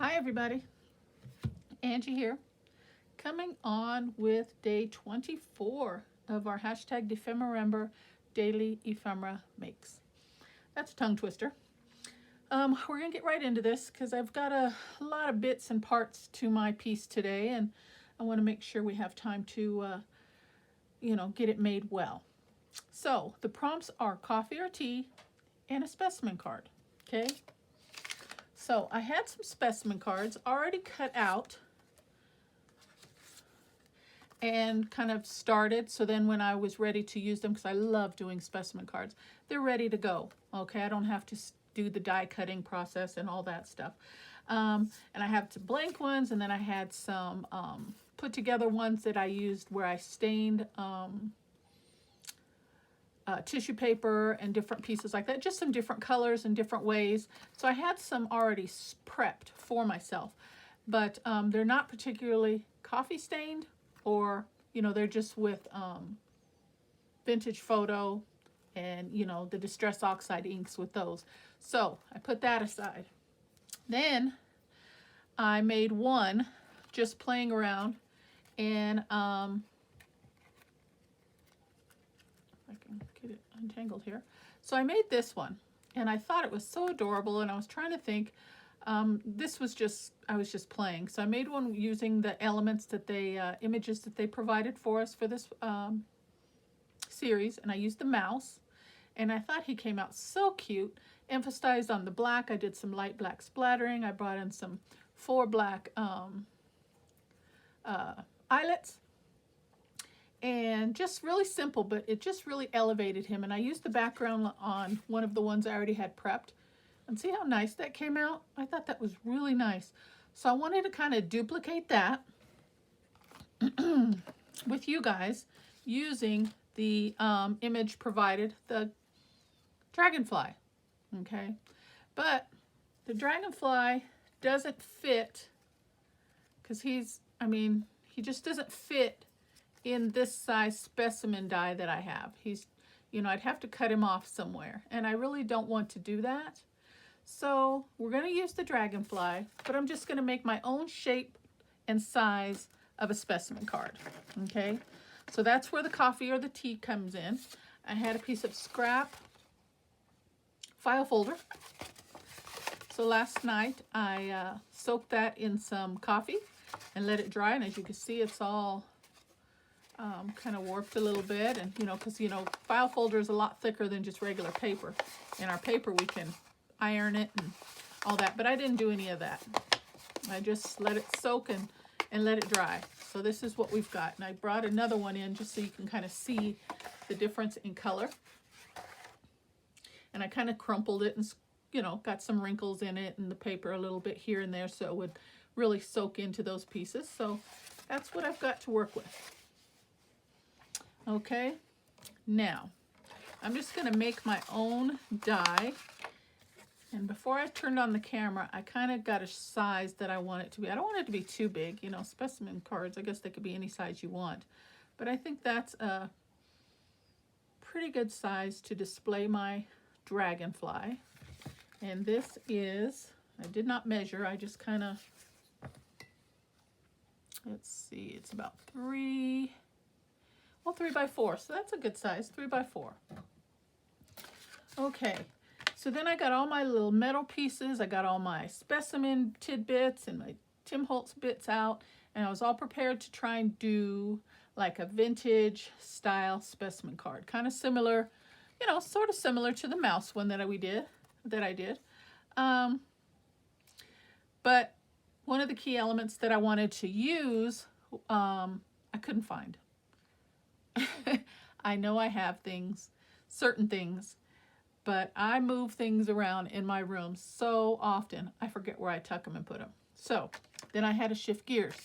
Hi everybody, Angie here, coming on with day 24 of our hashtag Defemmerember daily ephemera makes. That's a tongue twister. We're gonna get right into this because I've got a lot of bits and parts to my piece today, and I want to make sure we have time to, get it made well. So the prompts are coffee or tea and a specimen card. Okay. So I had some specimen cards already cut out and kind of started. So then when I was ready to use them, because I love doing specimen cards, they're ready to go. Okay, I don't have to do the die cutting process and all that stuff. And I have some blank ones, and then I had some put together ones that I used where I stained tissue paper and different pieces like that, just some different colors and different ways. So I had some already prepped for myself, but they're not particularly coffee stained, or they're just with vintage photo and the Distress Oxide inks with those. So I put that aside. Then I made one just playing around, and get it untangled here. So I made this one, and I thought it was so adorable, and I was trying to think, I was just playing. So I made one using the elements that they, images that they provided for us for this series, and I used the mouse, and I thought he came out so cute. Emphasized on the black. I did some light black splattering. I brought in some 4 black eyelets. And just really simple, but it just really elevated him. And I used the background on one of the ones I already had prepped. And see how nice that came out? I thought that was really nice. So I wanted to kind of duplicate that with you guys using the image provided, the dragonfly. Okay. But the dragonfly doesn't fit because he just doesn't fit in this size specimen die that I have. He's, I'd have to cut him off somewhere, and I really don't want to do that. So we're going to use the dragonfly, but I'm just going to make my own shape and size of a specimen card. Okay, so that's where the coffee or the tea comes in. I had a piece of scrap file folder. So last night I soaked that in some coffee and let it dry, and as you can see, it's all kind of warped a little bit, and because file folder is a lot thicker than just regular paper. In our paper we can iron it and all that, but I didn't do any of that. I just let it soak and let it dry. So this is what we've got, and I brought another one in just so you can kind of see the difference in color. And I kind of crumpled it and got some wrinkles in it and the paper a little bit here and there, so it would really soak into those pieces. So that's what I've got to work with. Okay, now I'm just going to make my own die, and before I turned on the camera I kind of got a size that I want it to be. I don't want it to be too big. Specimen cards, I guess they could be any size you want, but I think that's a pretty good size to display my dragonfly. And this is, I did not measure, I just kind of, let's see, it's about 3 by 4, so that's a good size, 3 by 4. Okay, so then I got all my little metal pieces, I got all my specimen tidbits and my Tim Holtz bits out, and I was all prepared to try and do like a vintage style specimen card, kind of similar, sort of similar to the mouse one that I did. But one of the key elements that I wanted to use, I couldn't find. I know I have certain things, but I move things around in my room so often, I forget where I tuck them and put them. So then I had to shift gears.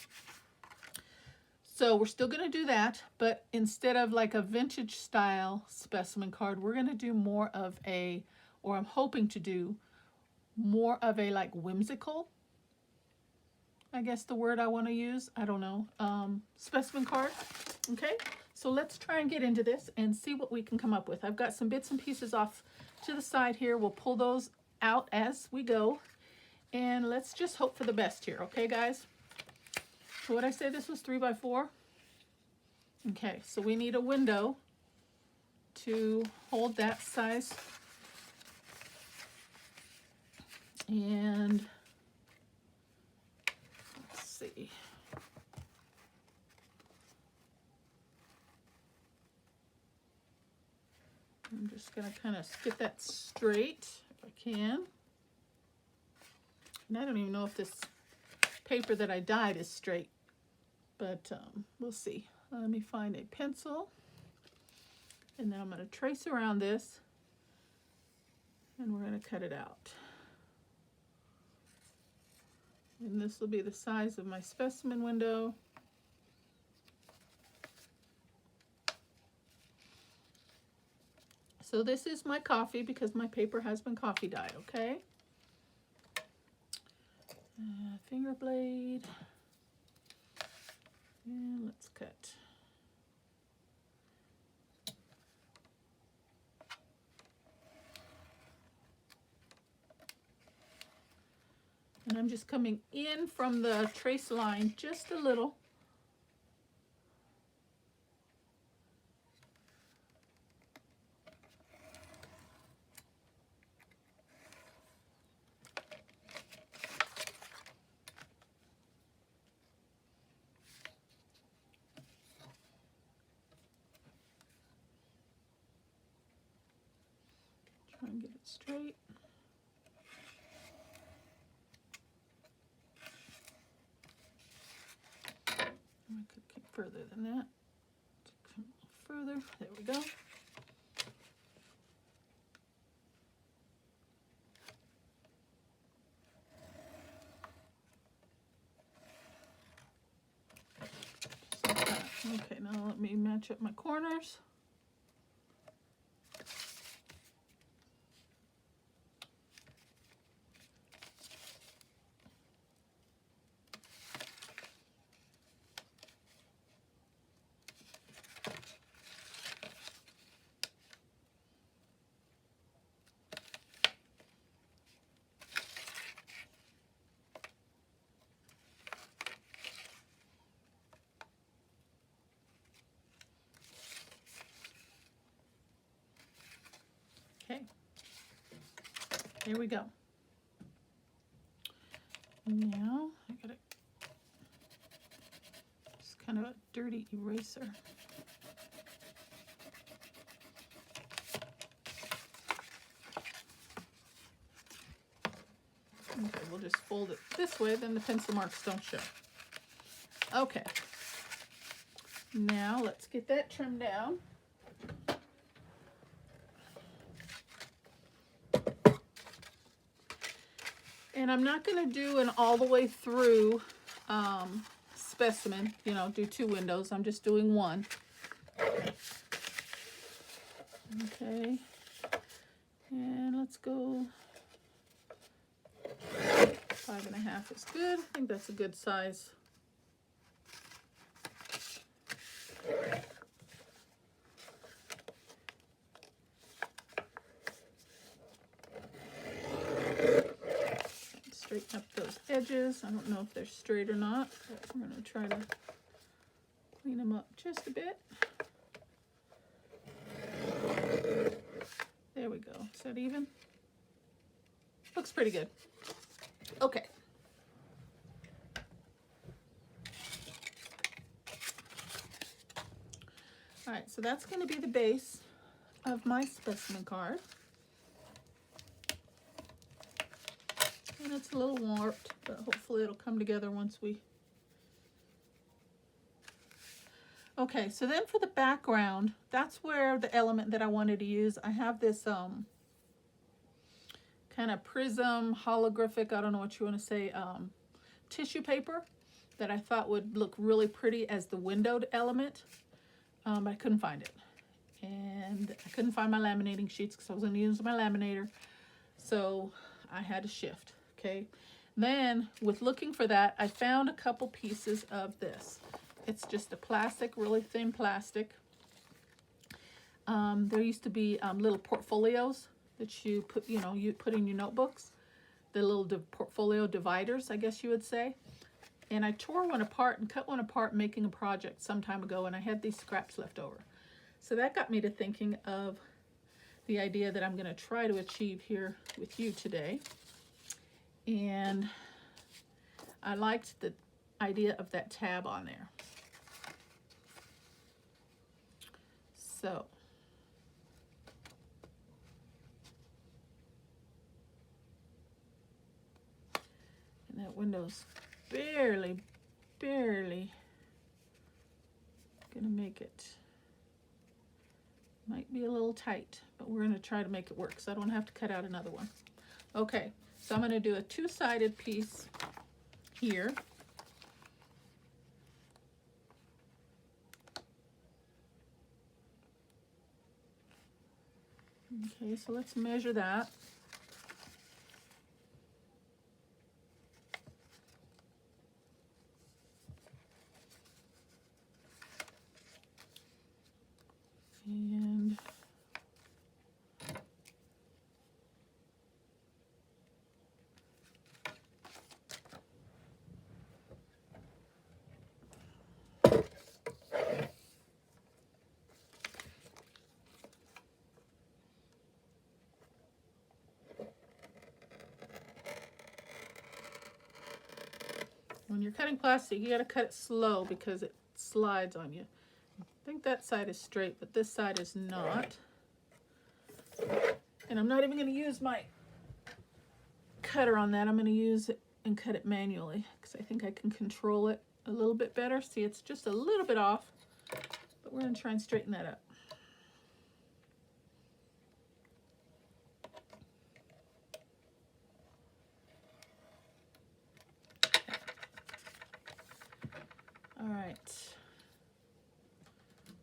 So we're still going to do that, but instead of like a vintage style specimen card, we're going to do more of or I'm hoping to do more of a like whimsical, I guess the word I want to use, I don't know, specimen card. Okay, so let's try and get into this and see what we can come up with. I've got some bits and pieces off to the side here. We'll pull those out as we go, And let's just hope for the best here, okay, guys? So what I say, this was 3 by 4. Okay, so we need a window to hold that size. And let's see. I'm just gonna kind of get that straight if I can. And I don't even know if this paper that I dyed is straight, but we'll see. Let me find a pencil, and then I'm going to trace around this, and we're going to cut it out. And this will be the size of my specimen window. So this is my coffee because my paper has been coffee dyed, okay? Finger blade. And let's cut. And I'm just coming in from the trace line just a little. Try and get it straight. I could keep further than that. Come a little further. There we go. Just like that. Okay, now let me match up my corners. Okay, there we go. Now I gotta just kind of a dirty eraser. Okay, we'll just fold it this way, then the pencil marks don't show. Okay, now let's get that trimmed down. And I'm not going to do an all the way through specimen, you know, do 2 windows. I'm just doing 1. Okay. And let's go 5.5 is good. I think that's a good size. Straighten up those edges. I don't know if they're straight or not, but I'm going to try to clean them up just a bit. There we go. Is that even? Looks pretty good. Okay. All right, so that's going to be the base of my specimen card. And it's a little warped, but hopefully it'll come together once we... Okay, so then for the background, that's where the element that I wanted to use. I have this kind of prism, holographic, I don't know what you want to say, tissue paper that I thought would look really pretty as the windowed element. But I couldn't find it. And I couldn't find my laminating sheets because I was going to use my laminator. So I had to shift. Okay, then with looking for that, I found a couple pieces of this. It's just a plastic, really thin plastic. There used to be little portfolios that you put, you put in your notebooks. the little portfolio dividers, I guess you would say. And I tore one apart and cut one apart making a project some time ago, and I had these scraps left over. So that got me to thinking of the idea that I'm going to try to achieve here with you today. And I liked the idea of that tab on there. So and that window's barely gonna make it. Might be a little tight, but we're gonna try to make it work so I don't have to cut out another one. Okay, so I'm gonna do a two-sided piece here. Okay, so let's measure that. And when you're cutting plastic, you gotta cut it slow because it slides on you. I think that side is straight, but this side is not. And I'm not even gonna use my cutter on that. I'm gonna use it and cut it manually because I think I can control it a little bit better. See, it's just a little bit off, but we're gonna try and straighten that up. All right,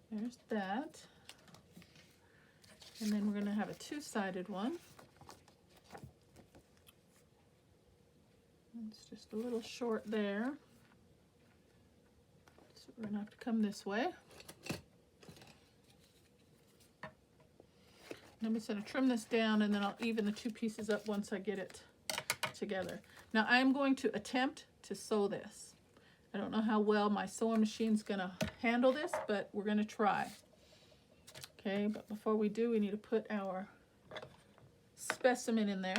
there's that. And then we're going to have a two-sided one. It's just a little short there. So we're going to have to come this way. I'm just going to trim this down and then I'll even the two pieces up once I get it together. Now I'm going to attempt to sew this. I don't know how well my sewing machine's going to handle this, but we're going to try. Okay, but before we do, we need to put our specimen in there.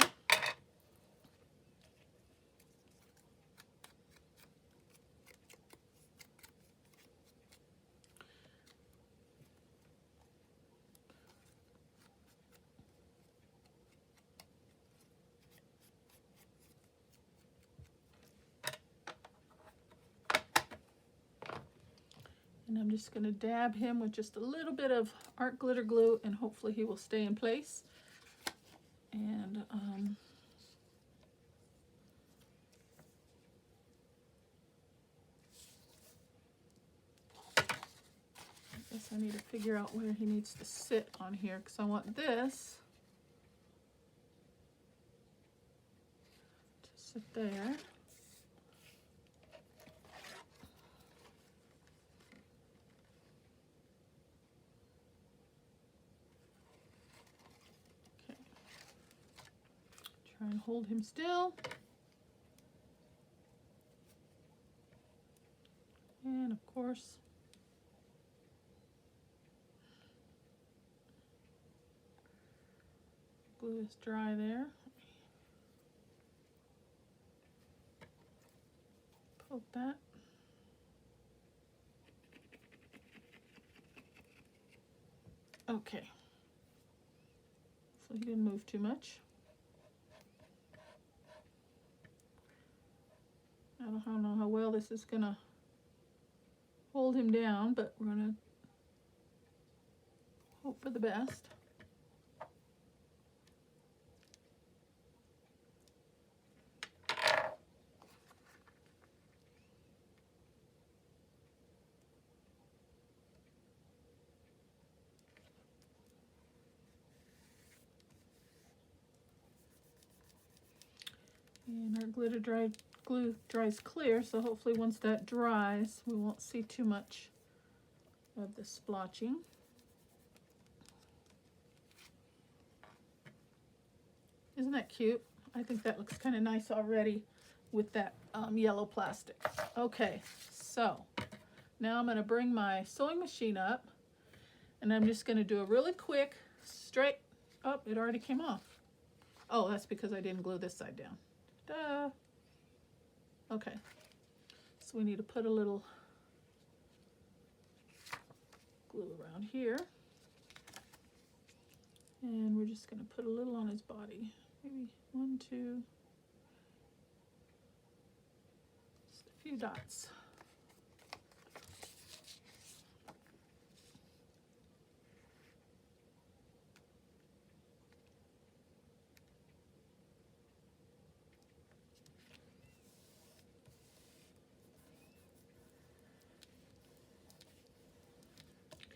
And I'm just going to dab him with just a little bit of art glitter glue and hopefully he will stay in place. And I guess I need to figure out where he needs to sit on here because I want this to sit there. Try and hold him still. And of course, glue is dry there. Poke that. Okay. So he didn't move too much. I don't know how well this is gonna hold him down, but we're gonna hope for the best. And our glue dries clear, so hopefully once that dries, we won't see too much of the splotching. Isn't that cute? I think that looks kind of nice already with that yellow plastic. Okay, so now I'm going to bring my sewing machine up, and I'm just going to do a really quick straight. Oh, it already came off. Oh, that's because I didn't glue this side down. Duh. Okay, so we need to put a little glue around here, and we're just going to put a little on his body. Maybe 1, 2, just a few dots.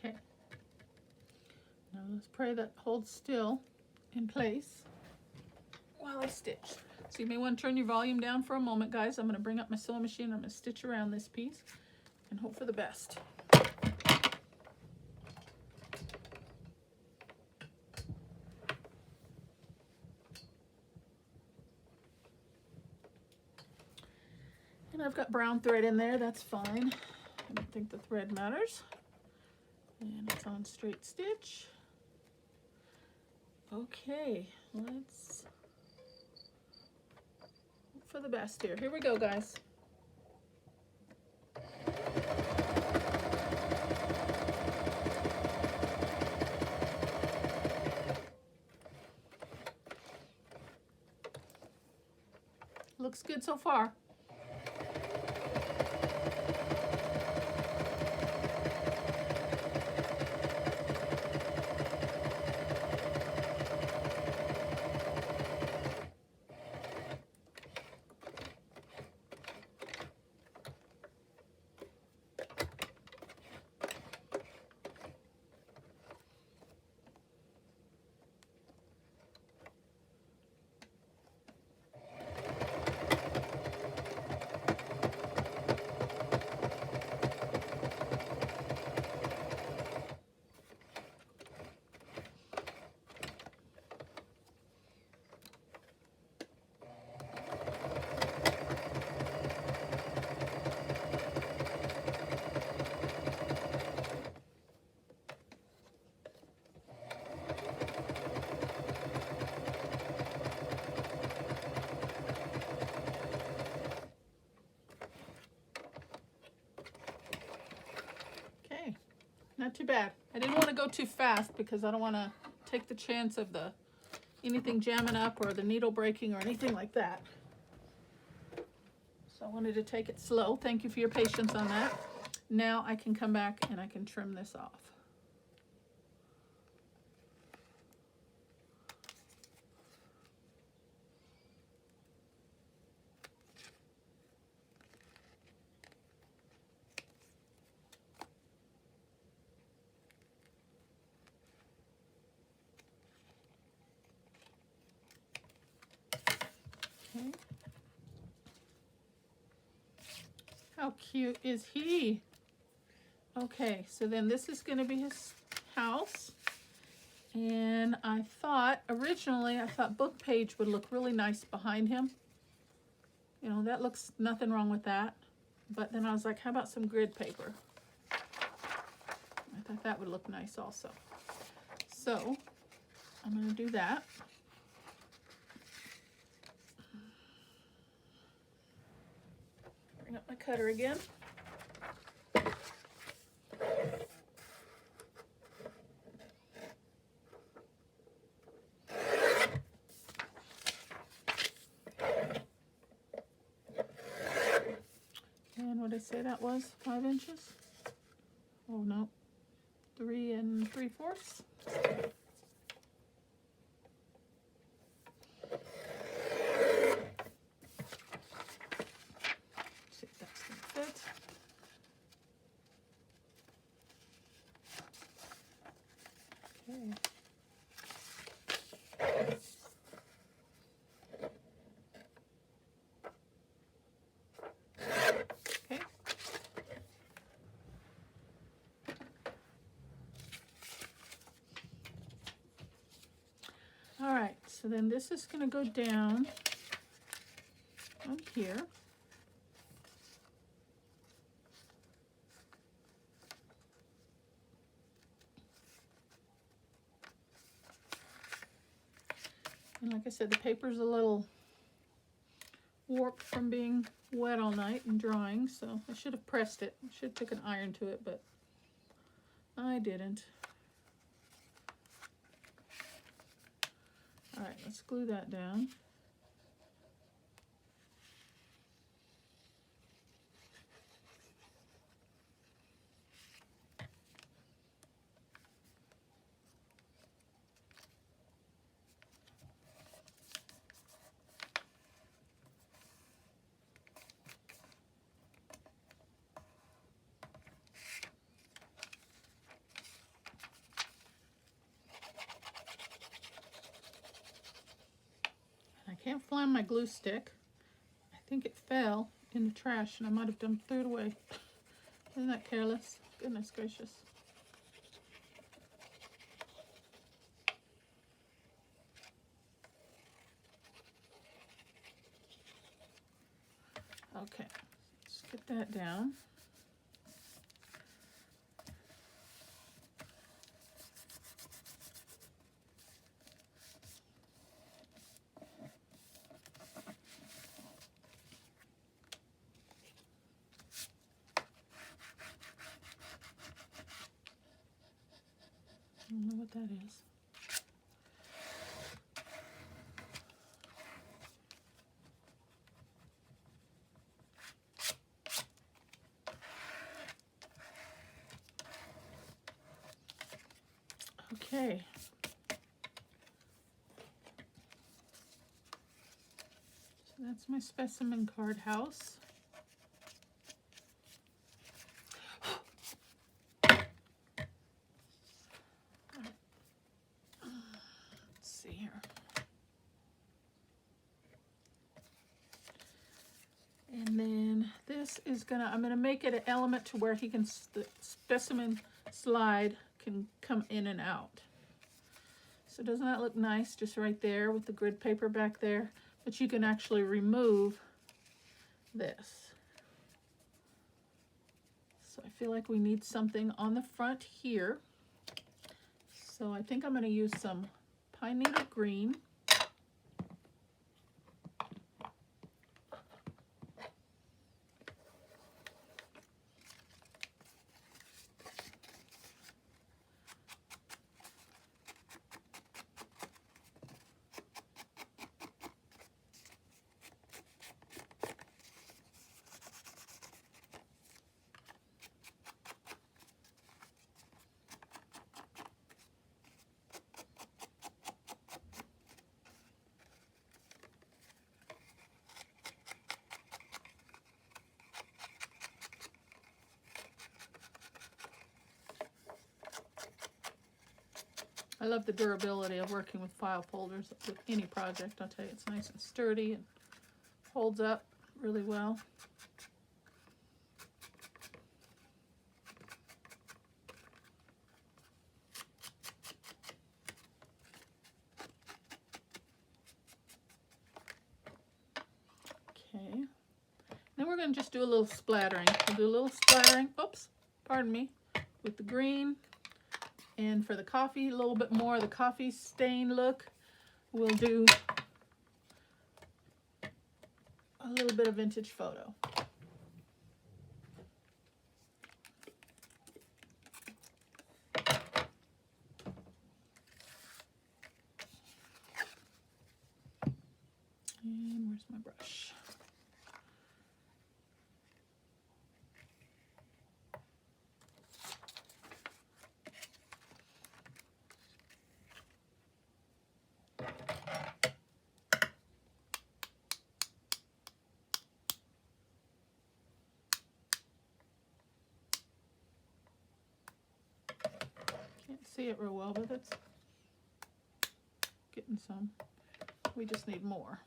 Okay. Now let's pray that holds still in place while I stitch. So you may want to turn your volume down for a moment, guys. I'm going to bring up my sewing machine. I'm going to stitch around this piece and hope for the best. And I've got brown thread in there. That's fine. I don't think the thread matters. And it's on straight stitch. Okay, let's hope for the best here. Here we go, guys. Looks good so far. Not too bad. I didn't want to go too fast because I don't want to take the chance of anything jamming up or the needle breaking or anything like that. So I wanted to take it slow. Thank you for your patience on that. Now I can come back and I can trim this off. Okay. How cute is he? Okay, so then this is going to be his house. And I thought, originally, book page would look really nice behind him. You know, that looks nothing wrong with that. But then I was like, how about some grid paper? I thought that would look nice also. So I'm going to do that. Bring up my cutter again. And what did I say that was? 5 inches? Oh no, 3 3/4. See if that's gonna fit. Okay. Okay. All right, so then this is going to go down here. And like I said, the paper's a little warped from being wet all night and drying, so I should have pressed it. I should have taken iron to it, but I didn't. All right, let's glue that down. I can't find my glue stick. I think it fell in the trash and I might have threw it away. Isn't that careless? Goodness gracious. Okay, let's get that down. I don't know what that is. Okay. So that's my specimen card house. And then this is I'm gonna make it an element to where the specimen slide can come in and out. So doesn't that look nice just right there with the grid paper back there? But you can actually remove this. So I feel like we need something on the front here. So I think I'm gonna use some pine needle green. I love the durability of working with file folders with any project. I'll tell you, it's nice and sturdy and holds up really well. Okay, then we're going to just do a little splattering. We'll do a little splattering, oops, pardon me, with the green. And for the coffee, a little bit more of the coffee stain look, we'll do a little bit of vintage photo. And where's my brush? Can't see it real well, but it's getting some. We just need more.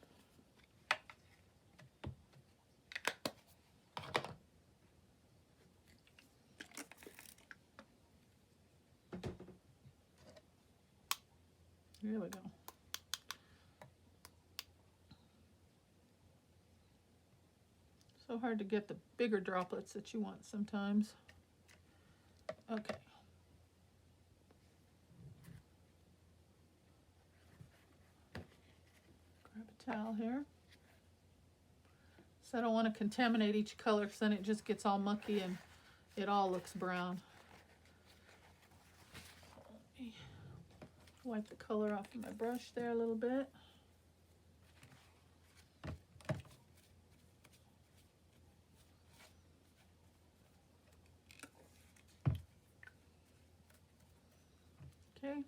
There we go. So hard to get the bigger droplets that you want sometimes. Okay. Grab a towel here. So I don't want to contaminate each color because then it just gets all mucky and it all looks brown. Let me wipe the color off of my brush there a little bit. Okay,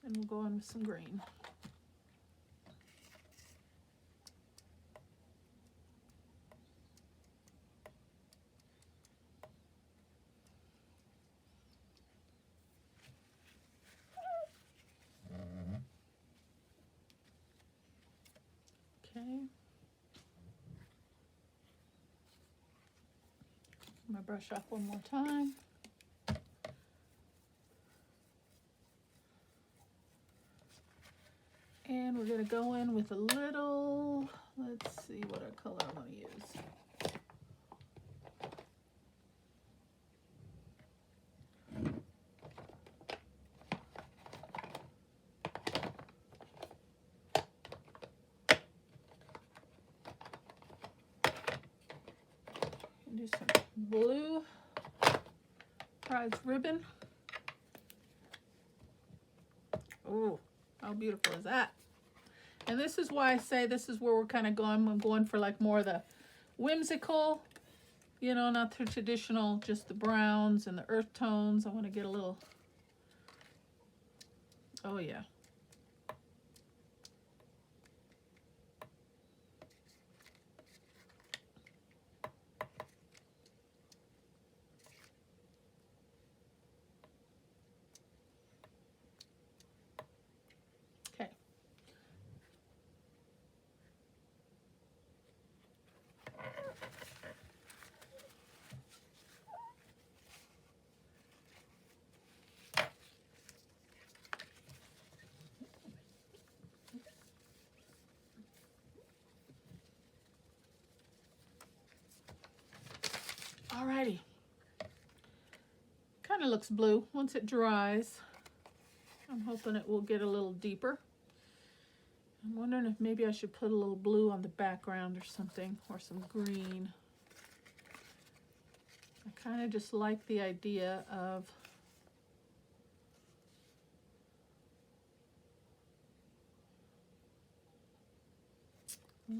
and we'll go in with some green. Okay. My brush off one more time. And we're going to go in with a little, let's see what our color I want to use. Do some blue prize ribbon. Oh, how beautiful is that? And this is why I say this is where we're kind of going. I'm going for like more of the whimsical, you know, not the traditional, just the browns and the earth tones. I want to get a little, oh yeah. Okay. Alrighty. Kind of looks blue. Once it dries, I'm hoping it will get a little deeper. I'm wondering if maybe I should put a little blue on the background or something, or some green. I kind of just like the idea of I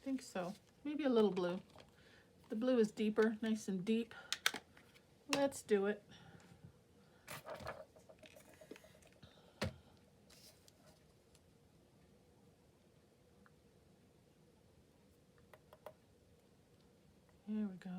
think so. Maybe a little blue. The blue is deeper, nice and deep. Let's do it. There we go.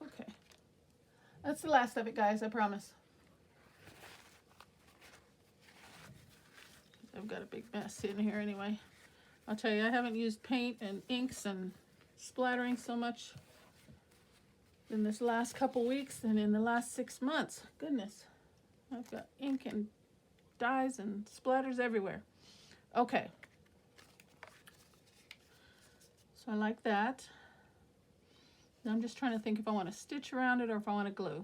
Okay. That's the last of it, guys, I promise. I've got a big mess in here anyway. I'll tell you, I haven't used paint and inks and splattering so much in this last couple weeks than in the last 6 months. Goodness. I've got ink and dyes and splatters everywhere. Okay. So I like that. Now I'm just trying to think if I want to stitch around it or if I want to glue.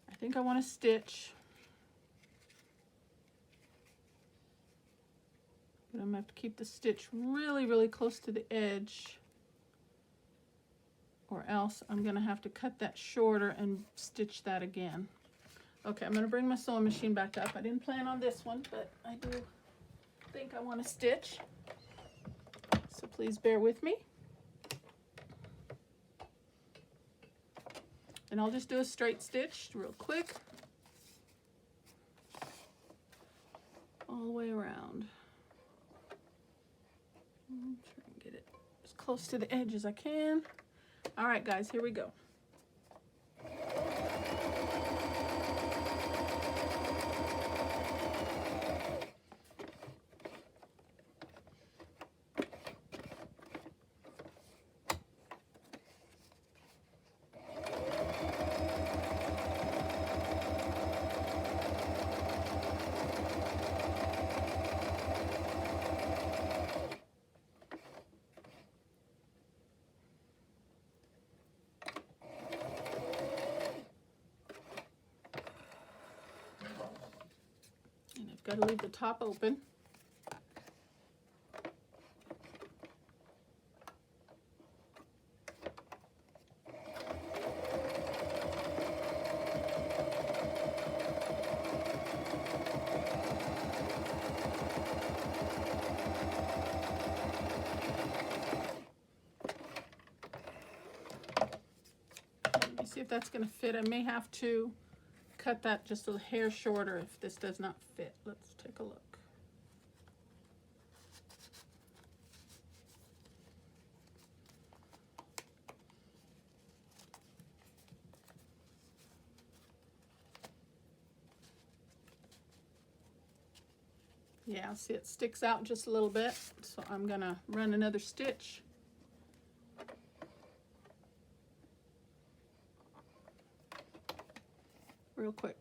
I think I want to stitch. But I'm going to have to keep the stitch really, really close to the edge, or else I'm going to have to cut that shorter and stitch that again. Okay, I'm going to bring my sewing machine back up. I didn't plan on this one, but I do think I want to stitch. So please bear with me. And I'll just do a straight stitch real quick. all the way around. Try and get it as close to the edge as I can. All right, guys, here we go. Got to leave the top open. Let me see if that's going to fit. I may have to cut that just a hair shorter if this does not fit. Let's take a look. Yeah, see it sticks out just a little bit, so I'm gonna run another stitch. Real quick.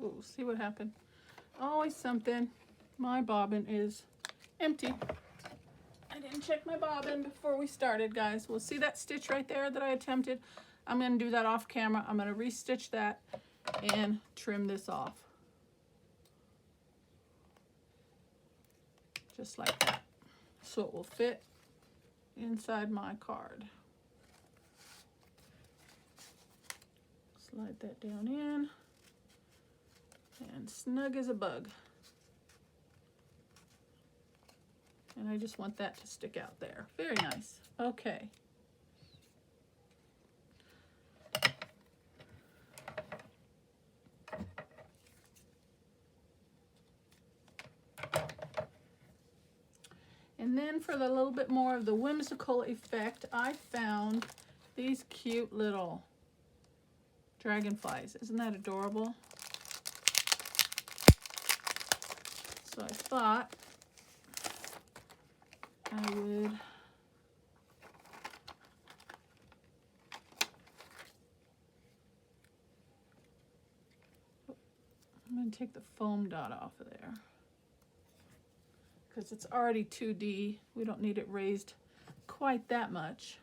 Ooh, see what happened? Always something. My bobbin is empty. I didn't check my bobbin before we started, guys. We'll see that stitch right there that I attempted. I'm going to do that off camera. I'm going to restitch that and trim this off. Just like that. So it will fit inside my card. Slide that down in. And snug as a bug. And I just want that to stick out there. Very nice. Okay. And then for the little bit more of the whimsical effect, I found these cute little dragonflies. Isn't that adorable? So I thought I would I'm going to take the foam dot off of there because it's already 2D. We don't need it raised quite that much.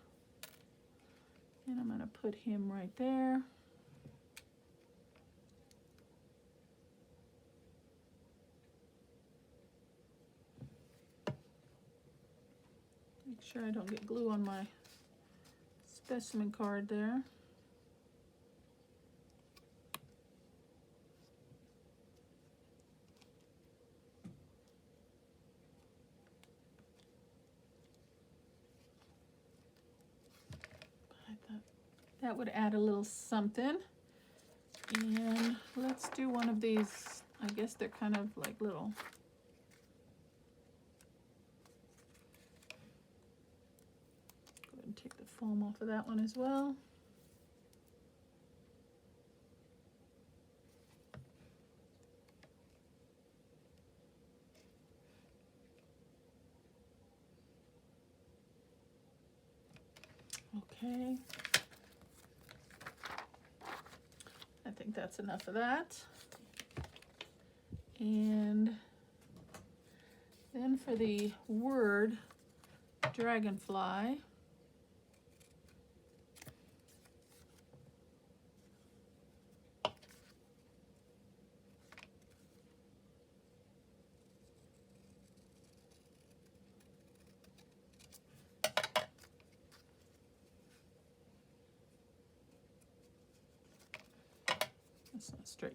And I'm going to put him right there. Make sure I don't get glue on my specimen card there. I thought that would add a little something. And let's do one of these. I guess they're kind of like little. Go ahead and take the foam off of that one as well. Okay. I think that's enough of that. And then for the word dragonfly, that's not straight.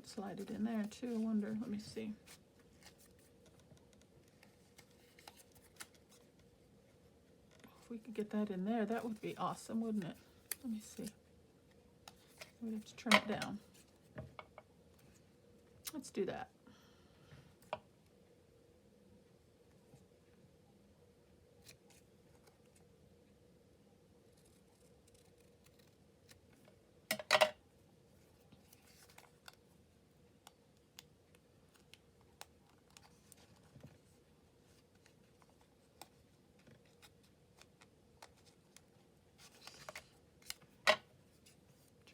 slide it in there too, I wonder. Let me see. If we could get that in there, that would be awesome, wouldn't it? Let me see. We'd have to trim it down. Let's do that.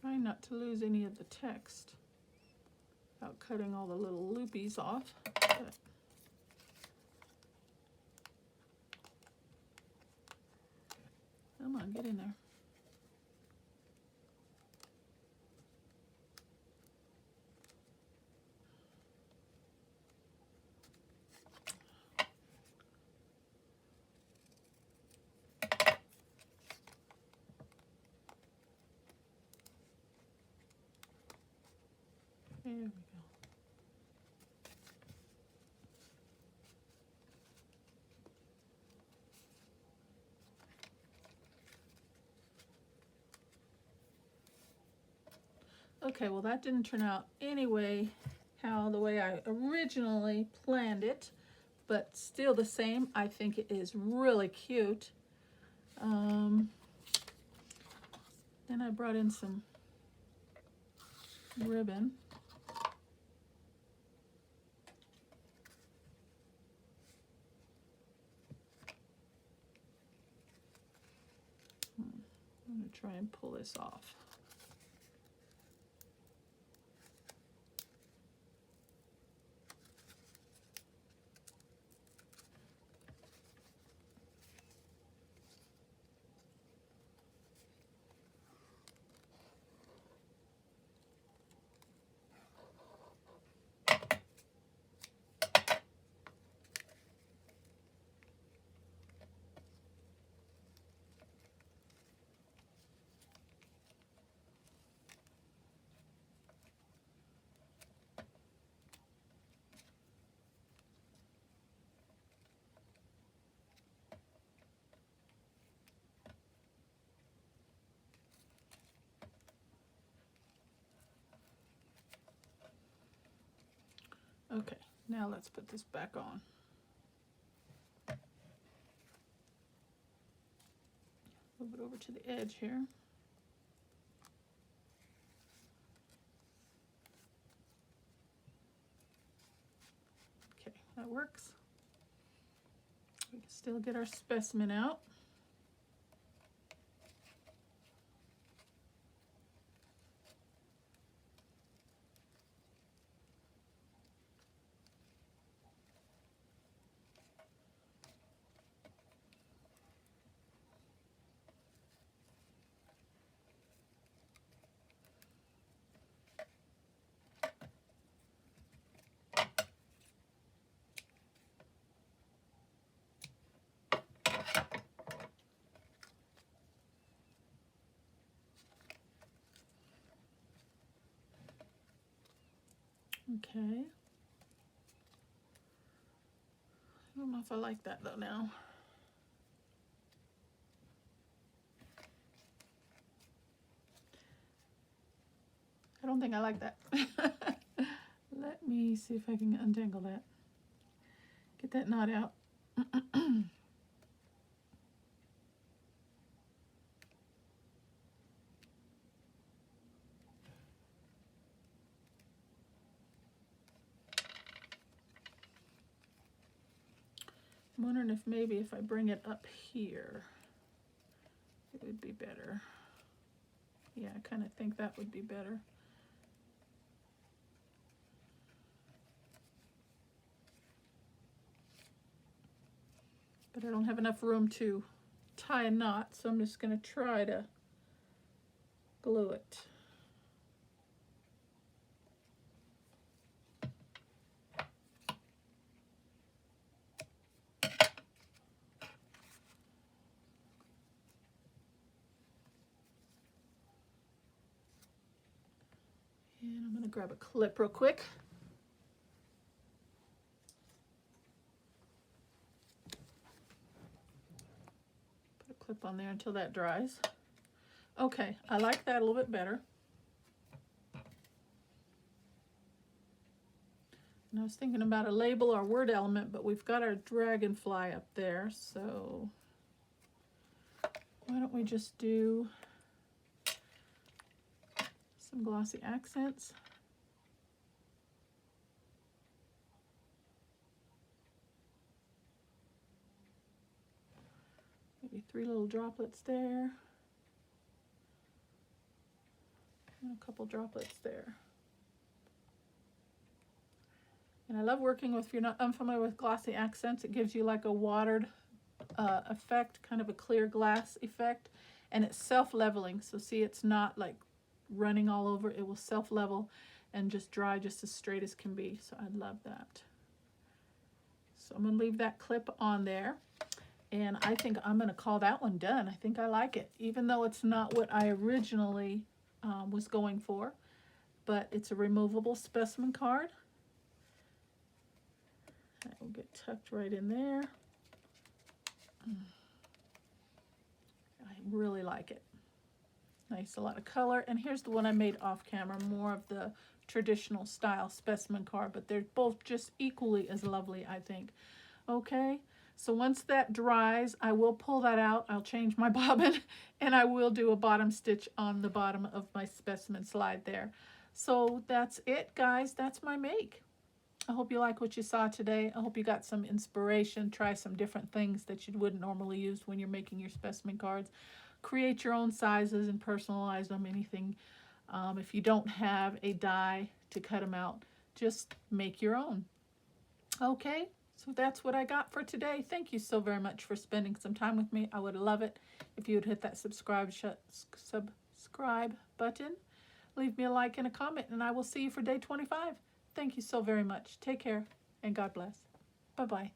Trying not to lose any of the text without cutting all the little loopies off. But come on, get in there. There we go. Okay, well that didn't turn out anyway the way I originally planned it, but still the same. I think it is really cute. Then I brought in some ribbon. I'm going to try and pull this off. Okay, now let's put this back on. Move it over to the edge here. Okay, that works. We can still get our specimen out. Okay. I don't know if I like that though now. I don't think I like that. Let me see if I can untangle that. Get that knot out. I'm wondering if maybe if I bring it up here, it would be better. Yeah, I kind of think that would be better. But I don't have enough room to tie a knot, so I'm just going to try to glue it. And I'm going gonna grab a clip real quick. Put a clip on there until that dries. Okay, I like that a little bit better. And I was thinking about a label or word element, but we've got our dragonfly up there, so why don't we just do some glossy accents. Maybe 3 little droplets there. And a couple droplets there. And I love working with, if you're not unfamiliar with glossy accents, it gives you like a watered effect, kind of a clear glass effect, and it's self-leveling. So see, it's not like running all over. It will self-level and just dry just as straight as can be. So I love that. So I'm going to leave that clip on there. And I think I'm going to call that one done. I think I like it, even though it's not what I originally was going for. But it's a removable specimen card. That will get tucked right in there. I really like it. Nice, a lot of color. And here's the one I made off camera, more of the traditional style specimen card, but they're both just equally as lovely, I think. Okay, so once that dries, I will pull that out. I'll change my bobbin, and I will do a bottom stitch on the bottom of my specimen slide there. So that's it, guys. That's my make. I hope you like what you saw today. I hope you got some inspiration. Try some different things that you wouldn't normally use when you're making your specimen cards. Create your own sizes and personalize them, anything. If you don't have a die to cut them out, just make your own. Okay, so that's what I got for today. Thank you so very much for spending some time with me. I would love it if you would hit that subscribe button. Leave me a like and a comment, and I will see you for day 25. Thank you so very much. Take care, and God bless. Bye-bye.